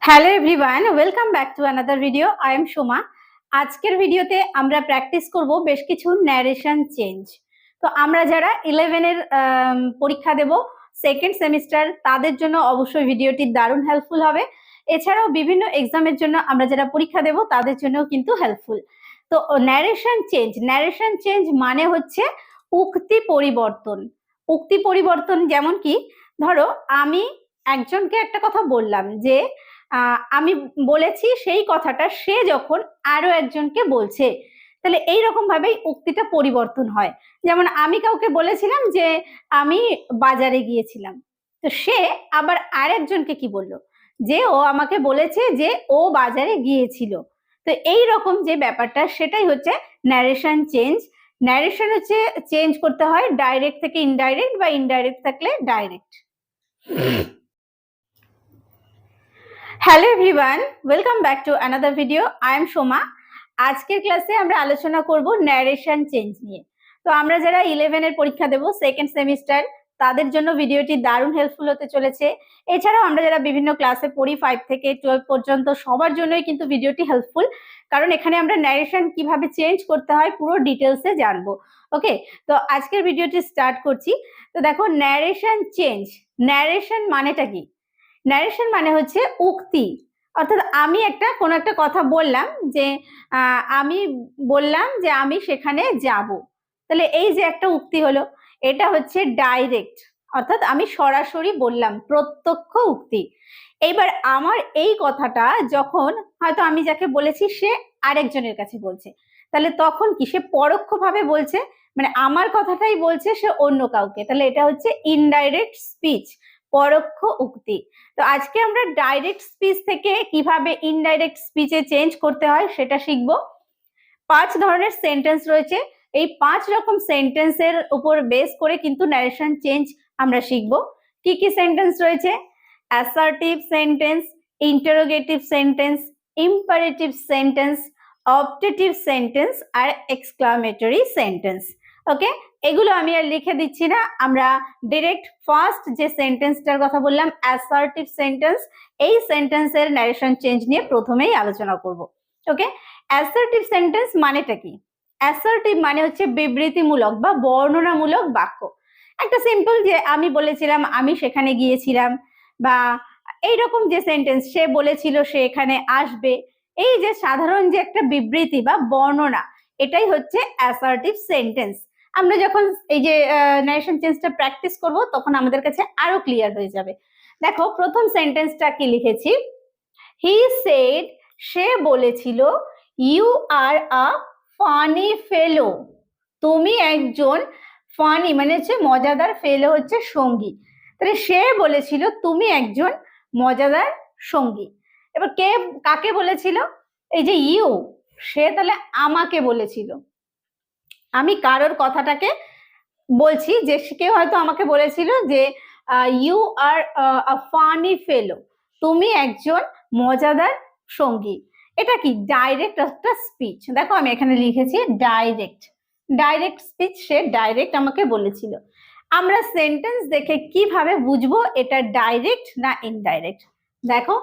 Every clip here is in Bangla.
Hello everyone, welcome back to another video. I am Soma. আজকের ভিডিওতে আমরা প্র্যাকটিস করব বেশ কিছু ন্যারেশন চেঞ্জ। তো আমরা যারা 11-এর পরীক্ষা দেব সেকেন্ড সেমিস্টার, তাদের জন্য অবশ্যই ভিডিওটি দারুণ হেল্পফুল হবে। এছাড়াও বিভিন্ন এক্সামের জন্য আমরা যারা পরীক্ষা দেব তাদের জন্যও কিন্তু হেল্পফুল। তো ন্যারেশন চেঞ্জ মানে হচ্ছে উক্তি পরিবর্তন। উক্তি পরিবর্তন যেমন কি, ধরো আমি একজনকে একটা কথা বললাম, যে আমি বলেছি সেই কথাটা সে যখন আরো একজনকে বলছে, তাহলে এইরকম ভাবেই উক্তিটা পরিবর্তন হয়। যেমন আমি কাউকে বলেছিলাম যে আমি বাজারে গিয়েছিলাম, তো সে আবার আরেকজনকে কি বললো, যে ও আমাকে বলেছে যে ও বাজারে গিয়েছিল। তো এই রকম যে ব্যাপারটা, সেটাই হচ্ছে ন্যারেশন চেঞ্জ। ন্যারেশন হচ্ছে চেঞ্জ করতে হয় ডাইরেক্ট থেকে ইনডাইরেক্ট, বা ইনডাইরেক্ট থাকলে direct. Hello everyone, welcome back to another video. I am Soma. আজকের ক্লাসে আমরা আলোচনা করব ন্যারেশন চেঞ্জ নিয়ে। তো আমরা যারা 11-এর পরীক্ষা দেব সেকেন্ড সেমিস্টার, তাদের জন্য ভিডিওটি দারুণ হেল্পফুল হতে চলেছে। এছাড়াও আমরা যারা বিভিন্ন ক্লাসে পড়ি 5 থেকে 12 পর্যন্ত, সবার জন্যই কিন্তু ভিডিওটি হেল্পফুল, কারণ এখানে আমরা ন্যারেশন কিভাবে চেঞ্জ করতে হয় পুরো ডিটেলসে জানবো। ওকে, তো আজকের ভিডিওটি স্টার্ট করছি। তো দেখো, ন্যারেশন চেঞ্জ, ন্যারেশন মানেটা কি? ন্যারেশন মানে হচ্ছে উক্তি। অর্থাৎ আমি কোনো একটা কথা বললাম, যে আমি বললাম যে আমি সেখানে যাব, তাহলে এই যে একটা উক্তি হলো, এটা হচ্ছে ডাইরেক্ট, অর্থাৎ আমি সরাসরি বললাম, প্রত্যক্ষ উক্তি। এইবার আমার এই কথাটা যখন হয়তো আমি যাকে বলেছি সে আরেকজনের কাছে বলছে, তাহলে তখন কি সে পরোক্ষভাবে বলছে, মানে আমার কথাটাই বলছে সে অন্য কাউকে, তাহলে এটা হচ্ছে ইনডাইরেক্ট স্পিচ, পরোক্ষ উক্তি। তো আজকে আমরা ডাইরেক্ট স্পিচ থেকে কিভাবে ইনডাইরেক্ট স্পিচে চেঞ্জ করতে হয় সেটা শিখবো। 5 ধরনের সেন্টেন্স রয়েছে, এই 5 রকম সেন্টেন্সের উপর বেস করে কিন্তু ন্যারেশন চেঞ্জ আমরা শিখবো। কি কি সেন্টেন্স রয়েছে? Assertive sentence, interrogative sentence, imperative sentence, objective sentence আর এক্সক্লামেটরি সেন্টেন্স। ওকে, এগুলো আমি আর লিখে দিচ্ছি না, আমরা ডিরেক্ট ফার্স্ট যে সেন্টেন্সটার কথা বললাম অ্যাসার্টিভ সেন্টেন্স, এই সেন্টেন্সের ন্যারেশন চেঞ্জ নিয়ে প্রথমেই আলোচনা করব। ওকে, অ্যাসার্টিভ সেন্টেন্স মানেটা কি? অ্যাসার্টিভ মানে হচ্ছে বিবৃতিমূলক বা বর্ণনামূলক বাক্য। একটা সিম্পল, যে আমি বলেছিলাম আমি সেখানে গিয়েছিলাম, বা এইরকম যে সেন্টেন্স, সে বলেছিল সে এখানে আসবে, এই যে সাধারণ যে একটা বিবৃতি বা বর্ণনা, এটাই হচ্ছে অ্যাসার্টিভ সেন্টেন্স। আমরা যখন এই যে ন্যারেশন চেঞ্জটা প্র্যাকটিস করব, তখন আমাদের কাছে আরো ক্লিয়ার হয়ে যাবে। দেখো, প্রথম সেন্টেন্সটা কি লিখেছি? হি সেড, সে বলেছিল, ইউ আর আ ফানি ফেলো, তুমি একজন, ফানি মানে হচ্ছে মজাদার, ফেলো হচ্ছে সঙ্গী, তাহলে সে বলেছিল তুমি একজন মজাদার সঙ্গী। এবার কে কাকে বলেছিল? এই যে ইউ, সে তাহলে আমাকে বলেছিল। আমি কারোর কথাটাকে বলছি, যে কেউ হয়তো আমাকে বলেছিল যে ইউ আর আ ফানি ফেলো, তুমি একজন মজাদার সঙ্গী। এটা কি? ডাইরেক্ট একটা স্পিচ। দেখো আমি এখানে লিখেছি ডাইরেক্ট, ডাইরেক্ট স্পিচ, সে ডাইরেক্ট আমাকে বলেছিল। আমরা সেন্টেন্স দেখে কিভাবে বুঝবো এটা ডাইরেক্ট না ইনডাইরেক্ট? দেখো,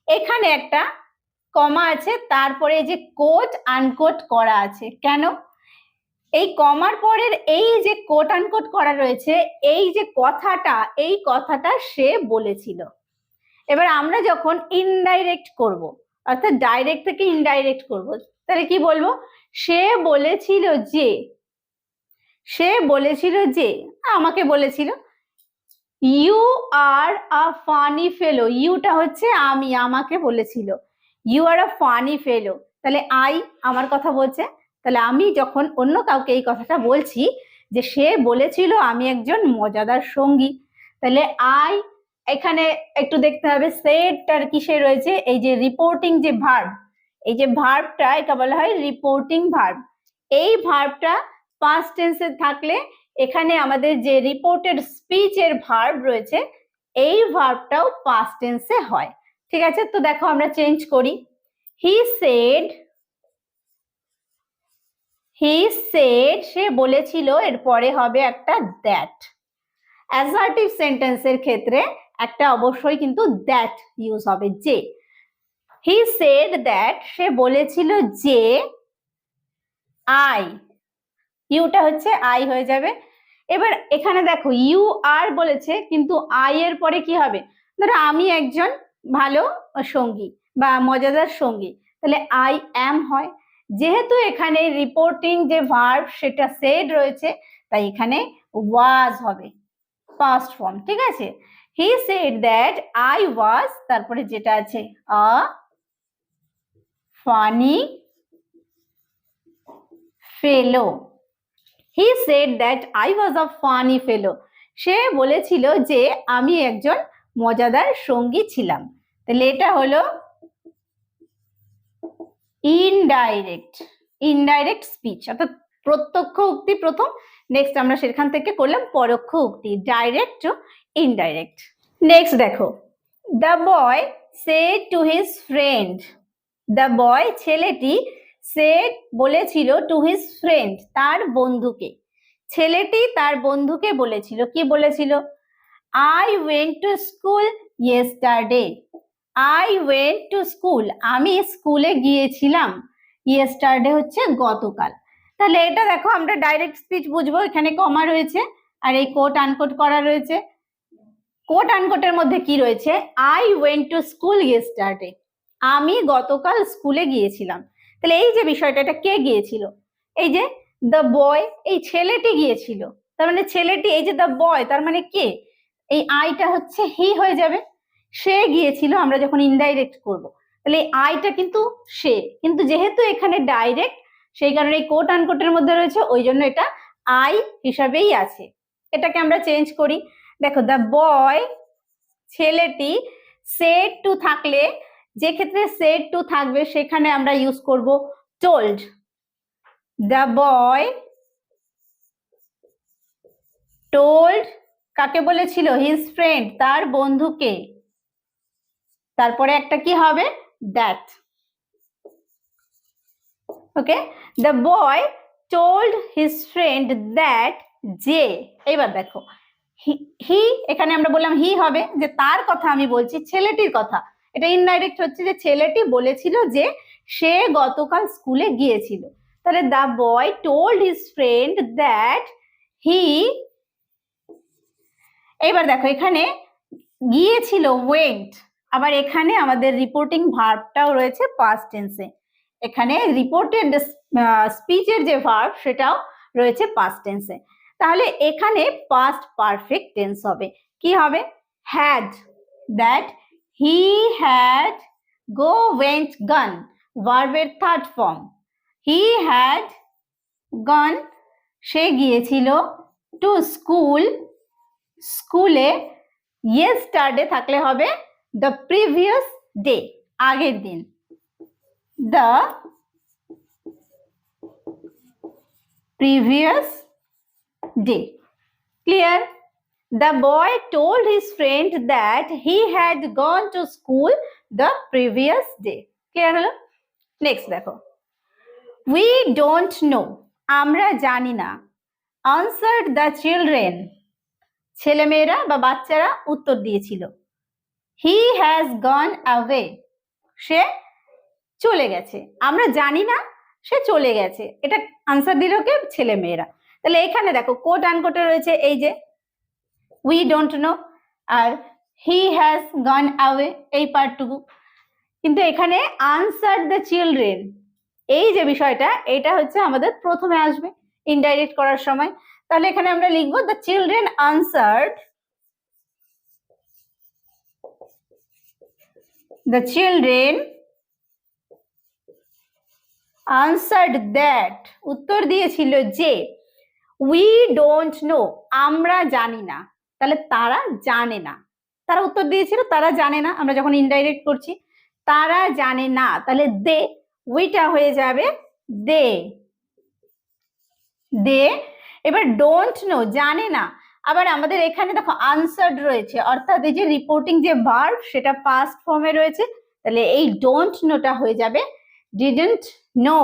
এখানে একটা কমা আছে, তারপরে যে কোট আনকোট করা আছে, কেন? এই কমার পরের এই যে কোট আনকোট করা রয়েছে, এই যে কথাটা, এই কথাটা সে বলেছিল। এবার আমরা যখন ইনডাইরেক্ট করব, অর্থাৎ ডাইরেক্ট থেকে ইনডাইরেক্ট করব, তাহলে কি বলবো? সে বলেছিল যে, সে বলেছিল যে, আমাকে বলেছিল। You are a funny fellow, ইউটা হচ্ছে আমি, আমাকে বলেছিল। ইউ আর আ ফানি ফেলো, তাহলে আই আমার কথা বলছে, তাহলে আমি যখন অন্য কাউকে এই কথাটা বলছি, যে সে বলেছিল আমি একজন মজাদার সঙ্গী, তাহলে আই, এখানে একটু দেখতে হবে সেডটার কিসে রয়েছে, এই যে রিপোর্টিং যে ভার্ব, এই যে ভার্বটা, এটা বলা হয় রিপোর্টিং ভার্ব। এই ভার্বটা পাস্ট টেন্সে থাকলে এখানে আমাদের যে রিপোর্টেড স্পিচের ভার্ব রয়েছে, এই ভার্বটাও পাস্ট টেন্সে হয়। ঠিক আছে, তো দেখো আমরা চেঞ্জ করি। হি সেড, হি সেড, সে বলেছিল, এরপরে হবে একটা দ্যাট। অ্যাসার্টিভ সেন্টেন্সের ক্ষেত্রে একটা অবশ্যই কিন্তু দ্যাট ইউজ হবে, যে। হি সেড দ্যাট, সে বলেছিল যে আই, ইউটা হচ্ছে আই হয়ে যাবে। এবার এখানে দেখো ইউ আর বলেছে, কিন্তু আই এর পরে কি হবে? ধরো আমি একজন ভালো সঙ্গী বা মজাদার সঙ্গী, তাহলে আই অ্যাম হয়। যেহেতু এখানে রিপোর্টিং যে ভার্ব সেটা সেড রয়েছে, তাই এখানে ওয়াজ হবে, পাস্ট ফর্ম। ঠিক আছে, he said that I was, তারপরে যেটা আছে a funny fellow. He said that I was a funny fellow, সে বলেছিল যে আমি একজন মজাদার সঙ্গী ছিলাম। তাহলে এটা হলো ইনডাইরেক্ট, ইনডাইরেক্ট স্পিচ, অর্থাৎ প্রত্যক্ষ উক্তি প্রথম, নেক্সট আমরা সেখান থেকে করলাম পরোক্ষ উক্তি, ডাইরেক্ট টু ইনডাইরেক্ট। নেক্সট দেখো, the boy said to his friend, the boy ছেলেটি সেড বলেছিল টু হিজ ফ্রেন্ড, তার বন্ধুকে। ছেলেটি তার বন্ধুকে বলেছিল, কি বলেছিল? I went to school yesterday, I went to school, আমি স্কুলে গিয়েছিলাম, ইয়েস্টারডে হচ্ছে গতকাল। তাহলে এটা দেখো আমরা ডাইরেক্ট স্পিচ বুঝবো, এখানে কমা রয়েছে আর এই কোট আনকোট করা রয়েছে। কোট আনকোটের মধ্যে কি রয়েছে? I went to school yesterday, আমি গতকাল স্কুলে গিয়েছিলাম। তাহলে এই যে বিষয়টা, এটা কে গিয়েছিল? এই যে দ্য বয়, এই ছেলেটি গিয়েছিল। তার মানে ছেলেটি, এই যে দ্য বয়, তার মানে কে? এই আইটা হচ্ছে হি হয়ে যাবে, সে গিয়েছিল আমরা যখন ইনডাইরেক্ট করব। তাহলে এই আইটা কিন্তু সে, কিন্তু যেহেতু এখানে ডাইরেক্ট, সেই কারণে এই কোট আনকোটের মধ্যে রয়েছে, ওই জন্য এটা আই হিসাবেই আছে। এটাকে আমরা চেঞ্জ করি। দেখো, দ্য বয় ছেলেটি, সেড টু থাকলে, যে ক্ষেত্রে সেড টু থাকবে সেখানে আমরা ইউজ করব টোল্ড। দ্য বয় টোল্ড, কাকে বলেছিল? হিজ ফ্রেন্ড, তার বন্ধুকে। তারপরে একটা কি হবে? That. Okay, the boy told his friend that, যে, এবার দেখো হি, এখানে আমরা বললাম হি হবে, যে তার কথা আমি বলছি, ছেলেটির কথা। এটা ইনডাইরেক্ট হচ্ছে, যে ছেলেটি বলেছিল যে সে গতকাল স্কুলে গিয়েছিল। তাহলে the boy told his friend that he, এবার দেখো এখানে গিয়েছিল ওয়েন্ট, আবার এখানে আমাদের রিপোর্টিং ভার্বটাও রয়েছে পাস্ট টেন্সে। এখানে রিপোর্টেড স্পিচের যে ভার্ব সেটাও রয়েছে পাস্ট টেন্সে। তাহলে এখানে পাস্ট পারফেক্ট টেন্স হবে, কি হবে? Had, that he had, go went gone, ভার্বের third form. He had gone, সে গিয়েছিল, টু স্কুল, স্কুলে, ইয়েস্টারডে থাকলে হবে দ্য প্রিভিয়াস ডে, আগের দিন। The previous day. Clear? The boy told his friend that he had gone to school the previous day. Clear হলো? নেক্সট দেখো, উই ডোন্ট নো, আমরা জানি না। আনসার্ড দ্য চিলড্রেন, ছেলেমেয়েরা বা বাচ্চারা উত্তর দিয়েছিল। হি হ্যাজ গন অ্যাওয়ে, সে চলে গেছে। আমরা জানি না, সে চলে গেছে, এটা আনসার দিল কে? ছেলেমেয়েরা। তাহলে এখানে দেখো কোট আনকোটে রয়েছে এই যে উই ডোন্ট নো আর হি হ্যাজ গন অ্যাওয়ে, এই পার্টটুকু। কিন্তু এখানে আনসার দ্য চিলড্রেন, এই যে বিষয়টা, এটা হচ্ছে আমাদের প্রথমে আসবে ইনডাইরেক্ট করার সময়। তাহলে এখানে আমরা লিখবো the children answered, the children answered that, উত্তর দিয়েছিল যে, we don't know, আমরা জানি না। তাহলে তারা জানে না, তারা উত্তর দিয়েছিল তারা জানে না, আমরা যখন ইনডাইরেক্ট করছি তারা জানে না, তাহলে দে, উইটা হয়ে যাবে দে, দে। এবার ডোন্ট নো, জানে না, আবার আমাদের এখানে দেখো আনসার্ড রয়েছে, অর্থাৎ এই যে রিপোর্টিং যে ভার্ব সেটা পাস্ট ফর্মে রয়েছে, তাহলে এই ডোন্ট নোটা হয়ে যাবে ডিডন্ট নো।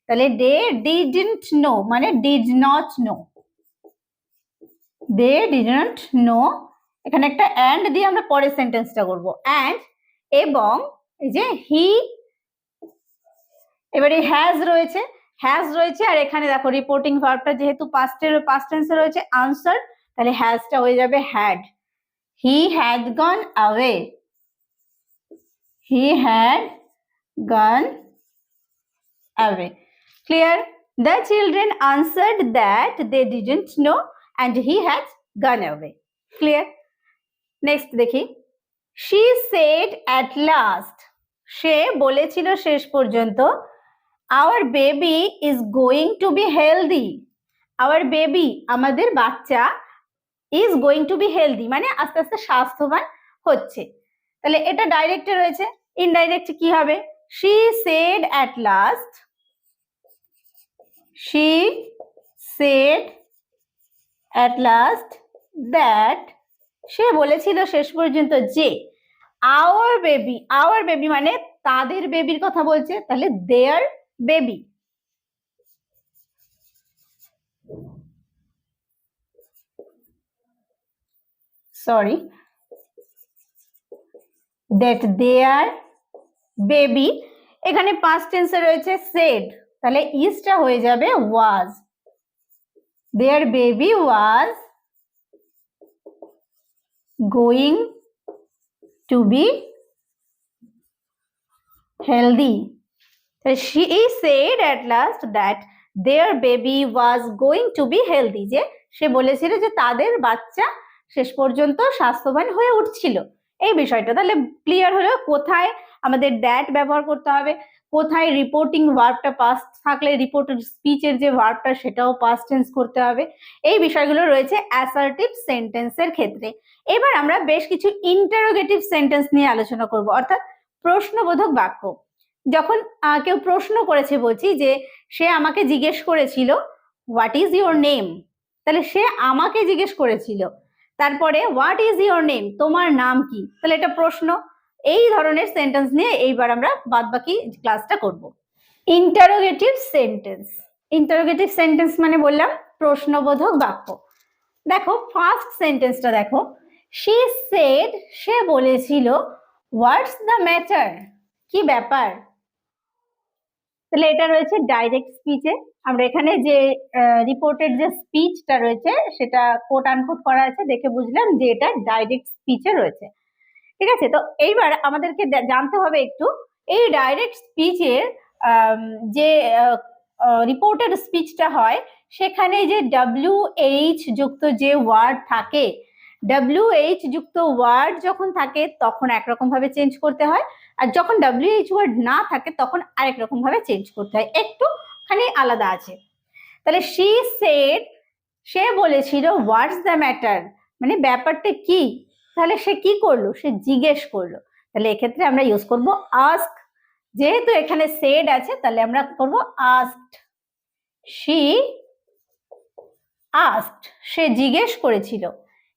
তাহলে দে ডিডন্ট নো মানে did not know, they didn't know. এখানে একটা অ্যান্ড দিয়ে আমরা পরের সেন্টেন্সটা করব, অ্যান্ড এবং এই যে হি, এবারে হ্যাজ রয়েছে আর এখানে দেখো রিপোর্টিং ভার্বটা যেহেতু পাস্ট টেন্সে রয়েছে আনসার, তাহলে হ্যাজটা হয়ে যাবে had. He had gone away, he had gone away. Clear? The children answered that they didn't know and he had gone away. Clear? Next দেখি, she said at last, সে বলেছিল শেষ পর্যন্ত, our baby is going to be healthy. Our baby, আমাদের বাচ্চা, is going to be healthy মানে আস্তে আস্তে স্বাস্থ্যবান হচ্ছে। তাহলে এটা ডাইরেক্টে রয়েছে, ইনডাইরেক্ট কি হবে? she said at last, she said at last that, সে বলেছিল শেষ পর্যন্ত যে our baby মানে তাদের বেবির কথা বলছে, তাহলে their baby, sorry, that their baby, এখানে past tense রয়েছে said, তাহলে isটা হয়ে যাবে was, their baby was going to be healthy. She said at last that their baby was going to be healthy, যে সে বলেছিল যে তাদের বাচ্চা শেষ পর্যন্ত স্বাস্থ্যবান হয়ে উঠছিল, এই বিষয়টা। তাহলে ক্লিয়ার হলো কোথায় আমাদের দ্যাট ব্যবহার করতে হবে, কোথায় রিপোর্টিং ভার্বটা পাস্ট থাকলে রিপোর্টেড স্পিচের যে ভার্বটা সেটাও পাস্ট টেন্স করতে হবে, এই বিষয়গুলো রয়েছে অ্যাসার্টিভ সেন্টেন্সের ক্ষেত্রে। এবার আমরা বেশ কিছু ইন্টারোগেটিভ সেন্টেন্স নিয়ে আলোচনা করব, অর্থাৎ প্রশ্নবোধক বাক্য। যখন কেউ প্রশ্ন করেছে, বলছি যে সে আমাকে জিজ্ঞেস করেছিল হোয়াট ইজ ইউর নেম, তাহলে সে আমাকে জিজ্ঞেস করেছিল, তারপরে হোয়াট ইজ ইউর নেম, তোমার নাম কি, তাহলে এটা প্রশ্ন। এই ধরনের সেন্টেন্স নিয়ে এইবার আমরা বাদবাকি ক্লাসটা করব। ইন্টারোগেটিভ সেন্টেন্স মানে বললাম প্রশ্নবোধক বাক্য। দেখো ফার্স্ট সেন্টেন্সটা দেখো, she said, সে বলেছিল, হোয়াটস দ্য ম্যাটার, কি ব্যাপার, তাহলে এটা রয়েছে ডাইরেক্ট স্পিচে। আমরা এখানে যে রিপোর্টেড যে স্পিচটা রয়েছে সেটা কোট আনকোট করা আছে, দেখে বুঝলাম যে এটা ডাইরেক্ট স্পিচে রয়েছে। ঠিক আছে, তো এইবার আমাদেরকে জানতে হবে একটু এই ডাইরেক্ট স্পিচের যে রিপোর্টেড স্পিচটা হয় সেখানে যে WH যুক্ত যে ওয়ার্ড থাকে, WH যুক্ত ওয়ার্ড যখন থাকে তখন একরকম ভাবে চেঞ্জ করতে হয়, আর যখন WH ওয়ার্ড না থাকে তখন আরেক রকম ভাবে চেঞ্জ করতে হয়, একটুখানি আলাদা আছে। তাহলে she said, সে বলেছিল, হোয়াটস দ্য ম্যাটার মানে ব্যাপারটা কি, তাহলে সে কি করলো, সে জিজ্ঞেস করলো, তাহলে এক্ষেত্রে আমরা ইউজ করব আস্ক। যেহেতু এখানে সেড আছে তাহলে আমরা করব আস্কড, she asked, সে জিজ্ঞেস করেছিল।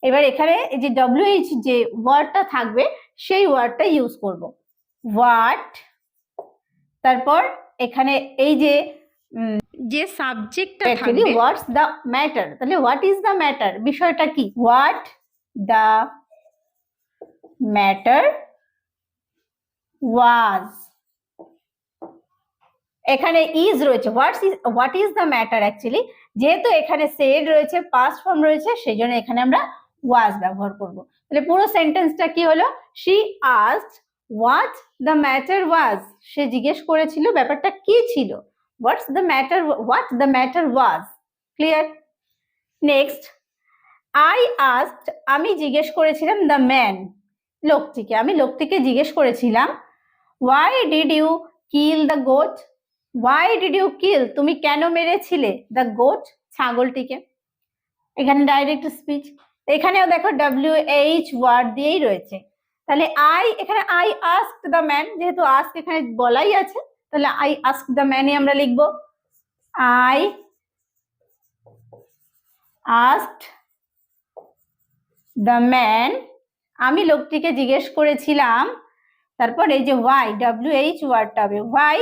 এবার এখানে এই যে WH যে ওয়ার্ডটা থাকবে সেই ওয়ার্ডটা ইউজ করব, হোয়াট, তারপর এখানে এই যে সাবজেক্টটা থাকবে হোয়াটস দ্য ম্যাটার, তাহলে হোয়াট ইজ দ্য ম্যাটার, বিষয়টা কি, হোয়াট দ্য ম্যাটার ওয়াজ, এখানে ইজ রয়েছে, what is the matter, actually যেহেতু এখানে সেড রয়েছে পাস্ট ফর্ম রয়েছে সেই জন্য এখানে আমরা ওয়াজ ব্যবহার করব। তাহলে পুরো সেন্টেন্সটা কি হলো, she asked what the matter was, সে জিজ্ঞেস করেছিল ব্যাপারটা কি ছিল, what the matter was. Clear? Next, I asked, আমি জিজ্ঞেস করেছিলাম the man, লোকটিকে, আমি লোকটিকে জিজ্ঞেস করেছিলাম, why did you kill the goat, why did you kill, তুমি কেন মেরেছিলে the goat, ছাগলটিকে। এখানে ডাইরেক্ট স্পিচ, এখানেও দেখো WH ওয়ার্ড দিয়েই রয়েছে, তাহলে এখানে I asked the man, যেহেতু ask এখানে বলাই আছে তাহলে I asked the man আমরা লিখবো, I asked the man, আমি লোকটিকে জিজ্ঞেস করেছিলাম, তারপর এই যে why, WH ওয়ার্ডটা হবে why,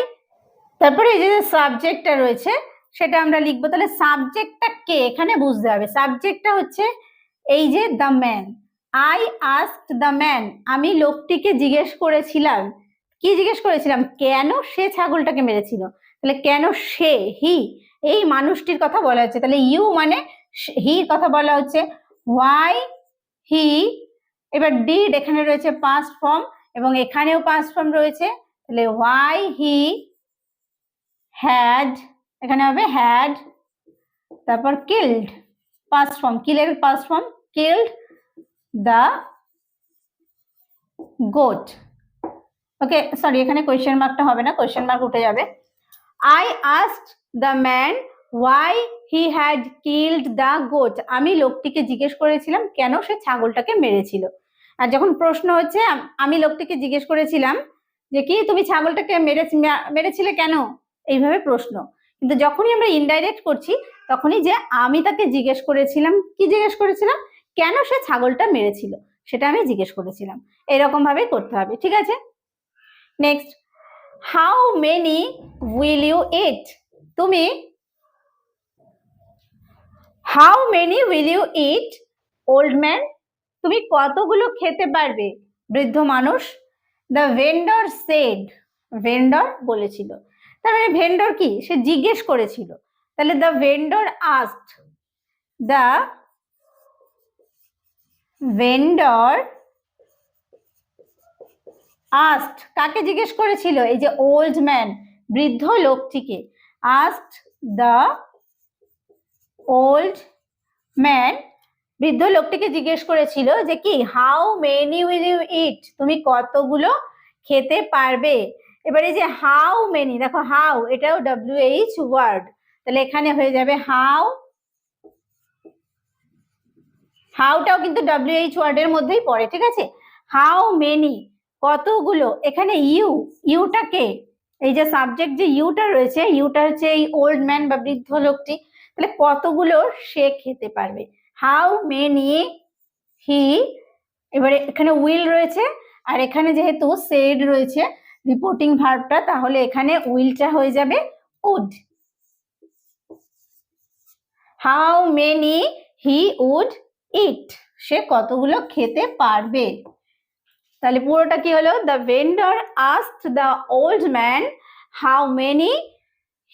তারপরে এই যে সাবজেক্টটা রয়েছে সেটা আমরা লিখবো, তাহলে সাবজেক্টটা কে এখানে বুঝতে হবে, সাবজেক্টটা হচ্ছে এই যে the man, I asked the man, আমি লোকটিকে জিজ্ঞেস করেছিলাম কি জিজ্ঞেস করেছিলাম? কেন সে ছাগলটাকে মেরেছিল। তাহলে কেন সে, হি, এই মানুষটির কথা বলা হচ্ছে। তাহলে ইউ মানে হির কথা বলা হচ্ছে। হোয়াই হি, এবার ডিড এখানে রয়েছে পাস্ট ফর্ম এবং এখানেও পাস্ট ফর্ম রয়েছে। তাহলে হোয়াই হি হ্যাড, এখানে হবে হ্যাড, তারপর কিল্ড, পাস্ট ফর্ম, কিলের past form, killed the goat. Okay, sorry, এখানে কোয়েশ্চেন মার্কটা হবে না, কোয়েশ্চেন মার্ক উঠে যাবে। I asked the man why he had killed the goat. আমি লোকটিকে জিজ্ঞেস করেছিলাম কেন সে ছাগলটাকে মেরেছিল। আর যখন প্রশ্ন হচ্ছে, আমি লোকটিকে জিজ্ঞেস করেছিলাম যে কি তুমি ছাগলটাকে মেরেছিলে কেন, এইভাবে প্রশ্ন। কিন্তু যখনই আমরা ইনডাইরেক্ট করছি তখনই যে আমি তাকে জিজ্ঞেস করেছিলাম, কি জিজ্ঞেস করেছিলাম, কেন সে ছাগলটা মেরেছিল সেটা আমি জিজ্ঞেস করেছিলাম। এরকম ভাবে করতে হবে, ঠিক আছে। Next, how many will you eat. তুমি how many will you eat old man, তুমি কতগুলো খেতে পারবে বৃদ্ধ মানুষ। দ্য ভেন্ডর সেড, ভেন্ডর বলেছিল, তার মানে ভেন্ডর কি, সে জিজ্ঞেস করেছিল। তাহলে the vendor asked, the vendor asked, কাকে জিজ্ঞেস করেছিল, এই যে ওল্ড ম্যান, বৃদ্ধ লোকটিকে। আস্কড দ্য ওল্ড ম্যান, বৃদ্ধ লোকটিকে জিজ্ঞেস করেছিল যে কি, how many will you eat, তুমি কতগুলো খেতে পারবে। এবারে যে হাউ মেনি, দেখো হাউ এটাও WH ওয়ার্ড, তাহলে এখানে হয়ে যাবে হাউ, হাউটাও কিন্তু WH ওয়ার্ডের মধ্যেই পড়ে, ঠিক আছে। হাউ মেনি, কতগুলো, এখানে ইউ, ইউটাকে, এই যে সাবজেক্ট যে ইউটা রয়েছে, ইউটা হচ্ছে এই ওল্ড ম্যান বা বৃদ্ধ লোকটি, তাহলে কতগুলো সে খেতে পারবে। হাউ মেনি হি, এবারে এখানে উইল রয়েছে আর এখানে যেহেতু সেড রয়েছে রিপোর্টিং ভার্বটা, তাহলে এখানে উইলটা হয়ে যাবে would. How many he would eat, সে কতগুলো খেতে পারবে। তাহলে পুরোটা কি হলো, the vendor asked the old man how many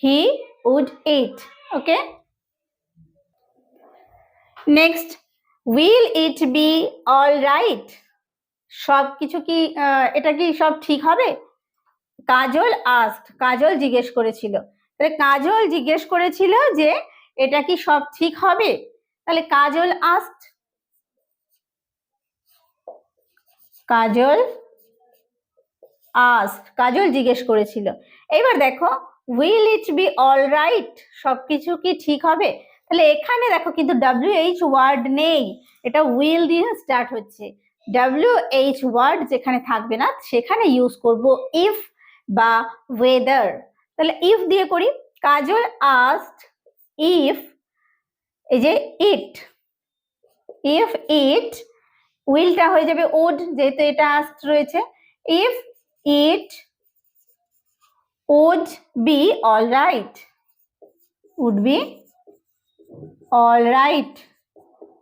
he would eat. Okay, next, will it be all right, সব কিছু কি, এটা কি সব ঠিক হবে। কাজল আস্কড, কাজল জিজ্ঞেস করেছিল, তাহলে কাজল জিজ্ঞেস করেছিল যে এটা কি সব ঠিক হবে। তাহলে কাজল আস্কড, কাজল আস্কড, কাজল জিজ্ঞেস করেছিল। এবার দেখো, will it be all right, সবকিছু কি ঠিক হবে। তাহলে এখানে দেখো কিন্তু WH ওয়ার্ড নেই, এটা উইল দিয়ে স্টার্ট হচ্ছে। WH ওয়ার্ড যেখানে থাকবে না সেখানে ইউজ করব ইফ বা ওয়েদার। তাহলে ইফ দিয়ে করি, কাজল আস্কড ইফ, এই যে ইট, ইফ ইট, উইলটা হয়ে যাবে উড যেহেতু এটা আস্কড রয়েছে। If it would be all right, would be all right.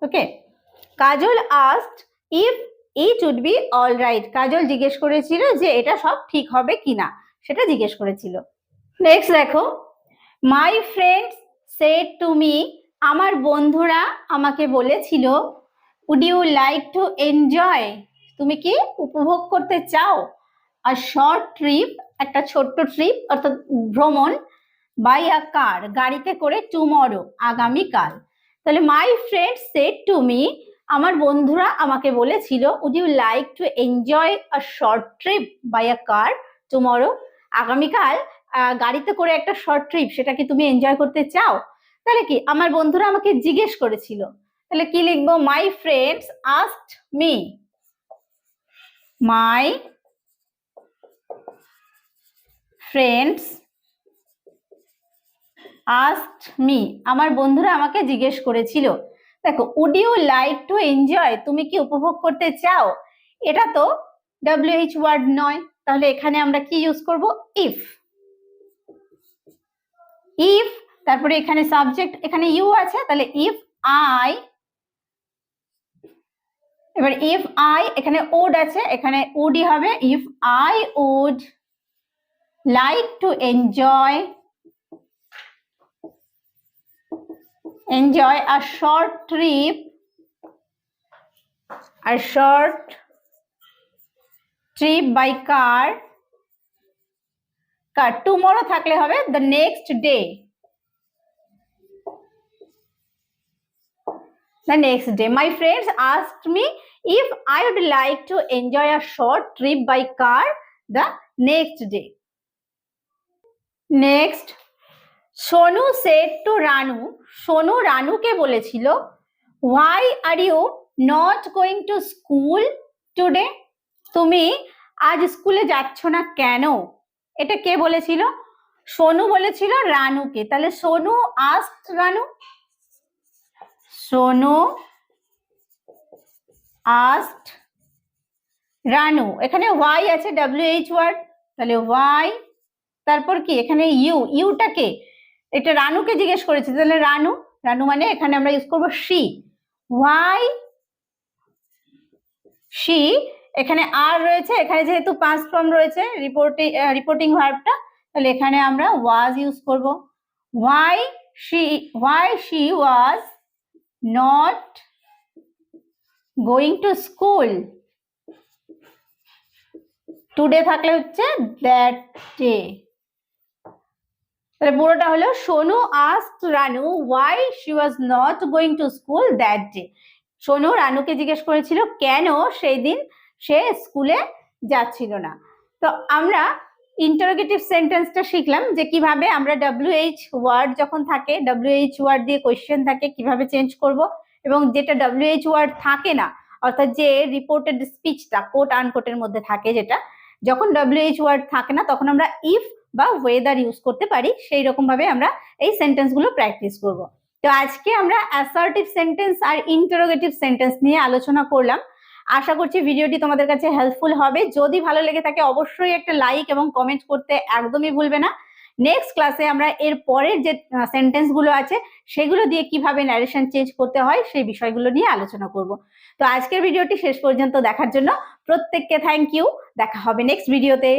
Okay, Kajal asked if it would be all right, কাজল জিজ্ঞেস করেছিল যে এটা সব ঠিক হবে কিনা, সেটা জিজ্ঞেস করেছিল। নেক্সট দেখো, my friends said to me, আমার বন্ধুরা আমাকে বলেছিল, would you like to enjoy, তুমি কি উপভোগ করতে চাও, a short trip, একটা ছোট্ট ট্রিপ অর্থাৎ ভ্রমণ, বাই আ কার, গাড়িতে করে, টুমরো, আগামীকাল। তাহলে my friend said to me, আমার বন্ধুরা আমাকে বলেছিল, would you like to enjoy a short trip by a car tomorrow, আগামীকাল গাড়িতে করে একটা শর্ট ট্রিপ, সেটা কি তুমি এনজয় করতে চাও। তাহলে কি, আমার বন্ধুরা আমাকে জিজ্ঞেস করেছিল, তাহলে কি লিখবো, my friends asked me, my friends asked me, আমার বন্ধুরা আমাকে জিজ্ঞেস করেছিল। দেখো, would you like to enjoy, তুমি কি উপভোগ করতে চাও, এটা তো WH ওয়ার্ড নয়, তাহলে এখানে আমরা কি ইউজ করব, ইফ। ইফ, তারপরে এখানে সাবজেক্ট, এখানে ইউ আছে, তাহলে ইফ আই, এবার ইফ আই, এখানে উড আছে, এখানে উডই হবে, if I would like to enjoy a short trip by car tomorrow থাকলে হবে the next day my friends asked me if I would like to enjoy a short trip by car the next day. Next, Sonu said to Ranu, Sonu রানুকে বলেছিল, why are you not going to school today? তুমি আজ স্কুলে যাচ্ছ না কেন? এটা কে বলেছিল? সোনু বলেছিল রানুকে। তাহলে সোনু asked রানু, সোনু asked রানু। এখানে ওয়াই আছে, WH ওয়ার্ড, তাহলে ওয়াই, তারপর কি এখানে ইউটা কে? এটা রানুকে জিজ্ঞেস করেছে, তাহলে রানু, রানু মানে এখানে আমরা ইউজ করবো শি, ওয়াই শি। এখানে আর রয়েছে, এখানে যেহেতু পাস্ট ফর্ম রয়েছে রিপোর্টিং ভার্বটা, তাহলে এখানে আমরা ওয়াজ ইউজ করব। Why she was not going to school today থাকলে হচ্ছে দ্যাট ডে। তাহলে পুরোটা হলো Sonu asked Ranu why she was not going to school that day. Sonu রানুকে জিজ্ঞেস করেছিল কেন সেই দিন সে স্কুলে যাচ্ছিল না। তো আমরা ইন্টারোগেটিভ সেন্টেন্সটা শিখলাম যে কিভাবে আমরা WH ওয়ার্ড যখন থাকে, WH ওয়ার্ড দিয়ে কোয়েশ্চেন থাকে কিভাবে চেঞ্জ করব, এবং যেটা WH ওয়ার্ড থাকে না, অর্থাৎ যে রিপোর্টেড স্পিচটা কোট আনকোটের মধ্যে থাকে, যেটা যখন WH ওয়ার্ড থাকে না তখন আমরা ইফ বা ওয়েদার ইউজ করতে পারি, সেই রকম ভাবে আমরা এই সেন্টেন্স গুলো প্র্যাকটিস করব। তো আজকে আমরা অ্যাসার্টিভ সেন্টেন্স আর ইন্টারোগেটিভ সেন্টেন্স নিয়ে আলোচনা করলাম। আশা করছি ভিডিওটি তোমাদের কাছে হেল্পফুল হবে। যদি ভালো লেগে থাকে অবশ্যই একটা লাইক এবং কমেন্ট করতে একদমই ভুলবে না। নেক্সট ক্লাসে আমরা এর পরের যে সেন্টেন্স গুলো আছে সেগুলো দিয়ে কিভাবে ন্যারেশন চেঞ্জ করতে হয় সেই বিষয়গুলো নিয়ে আলোচনা করব। তো আজকের ভিডিওটি শেষ পর্যন্ত দেখার জন্য প্রত্যেককে থ্যাংক ইউ। দেখা হবে নেক্সট ভিডিওতে।